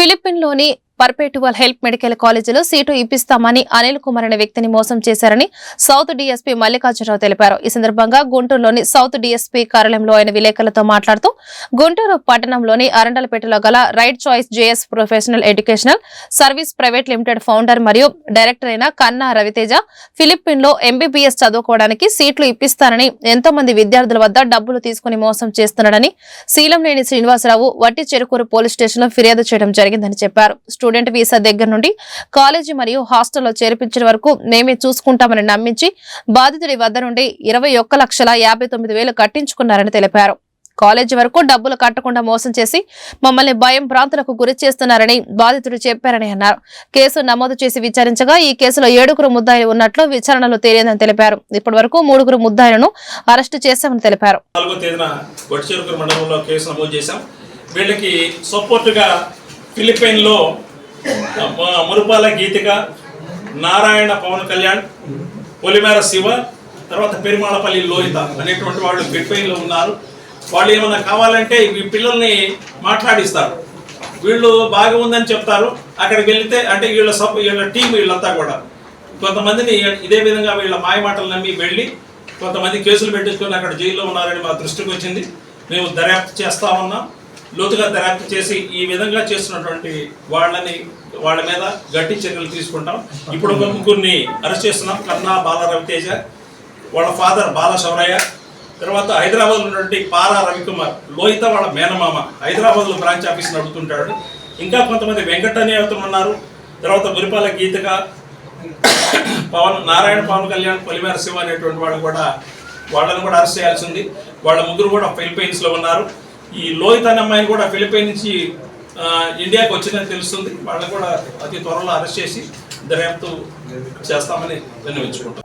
ఫిలిప్పీన్లోని పర్పేటువల్ help medical కాలేజీలో seat ఇప్పిస్తామని Anil Kumar అనే వ్యక్తిని మోసం చేశారని సౌత్ డీఎస్పీ మల్లికార్జునరావు తెలిపారు. ఈ సందర్భంగా గుంటూరులోని సౌత్ డీఎస్పీ కార్యాలయంలో ఆయన విలేకరులతో మాట్లాడుతూ గుంటూరు పట్టణంలోని అరండలపేటలో గల right choice JS professional educational service private limited founder మరియు డైరెక్టర్ అయిన కన్నా రవితేజ ఫిలిప్పీన్లో ఎంబీబీఎస్ చదువుకోవడానికి సీట్లు ఇప్పిస్తానని ఎంతో మంది విద్యార్థుల వద్ద డబ్బులు తీసుకుని మోసం చేస్తున్నాడని శీలంనేని శ్రీనివాసరావు వట్టి చెరుకూరు పోలీస్ స్టేషన్లో ఫిర్యాదు చేయడం జరిగిందని చెప్పారు. స్టూడెంట్ వీసా దగ్గర నుండి కాలేజీ మరియు హాస్టల్లో చేర్పించిన వరకు మేమే చూసుకుంటామని నమ్మించి బాధితుడి వద్ద నుండి 21,59,000 కట్టించుకున్నారని తెలిపారు. కాలేజీ వరకు డబ్బులు కట్టకుండా మోసం చేసి మమ్మల్ని భయం భ్రాంతులకు గురి చేస్తున్నారని బాధితుడు చెప్పారని అన్నారు. కేసు నమోదు చేసి విచారించగా ఈ కేసులో 7 ముద్దాయిలు ఉన్నట్లు విచారణలో తేలిందని తెలిపారు. ఇప్పటి వరకు 3 ముద్దాయిలను అరెస్టు చేశామని తెలిపారు. వీళ్ళకి సపోర్టుగా ఫిలిప్పైన్లో మురుపాల గీతిక, నారాయణ పవన్ కళ్యాణ్, పొలిమేర శివ, తర్వాత పెరుమాళపల్లి లోహిత అనేటువంటి వాళ్ళు ఫిలిప్పైన్లో ఉన్నారు. వాళ్ళు ఏమన్నా కావాలంటే ఈ పిల్లల్ని మాట్లాడిస్తారు. వీళ్ళు బాగా ఉందని చెప్తారు. అక్కడికి వెళితే అంటే వీళ్ళ టీం వీళ్ళంతా కూడా కొంతమందిని ఇదే విధంగా వీళ్ళ మాయమాటలు నమ్మి వెళ్ళి కొంతమంది కేసులు పెట్టించుకొని అక్కడ జైల్లో ఉన్నారని మా దృష్టికి వచ్చింది. మేము దర్యాప్తు చేస్తా ఉన్నాం. లోతుగా దర్యాప్తు చేసి ఈ విధంగా చేస్తున్నటువంటి వాళ్ళ మీద గట్టి చర్యలు తీసుకుంటాం. ఇప్పుడు ఒక 3 అరెస్ట్ చేస్తున్నాం. కన్నా బాల రవితేజ, వాళ్ళ ఫాదర్ బాల శౌరయ్య, తర్వాత హైదరాబాద్లో ఉన్నటువంటి పారా రవికుమార్, లోహిత వాళ్ళ మేనమామ హైదరాబాద్లో బ్రాంచ్ ఆఫీస్ నడుపుతుంటాడు. ఇంకా కొంతమంది వెంకట అనేతలు ఉన్నారు. తర్వాత మురిపాల గీతిక, నారాయణ పవన్ కళ్యాణ్, పొలిమేర శివ అనేటువంటి వాళ్ళని కూడా అరెస్ట్ చేయాల్సి ఉంది. వాళ్ళ 3 కూడా ఫిలిప్పైన్స్లో ఉన్నారు. ఈ లోహిత అనే అమ్మాయిని కూడా ఫిలిప్పైన్ నుంచి ఇండియాకి వచ్చిందని తెలుస్తుంది. వాళ్ళని కూడా అతి త్వరలో అరెస్ట్ చేసి దర్యాప్తు చేస్తామని విన్నవించుకుంటాం.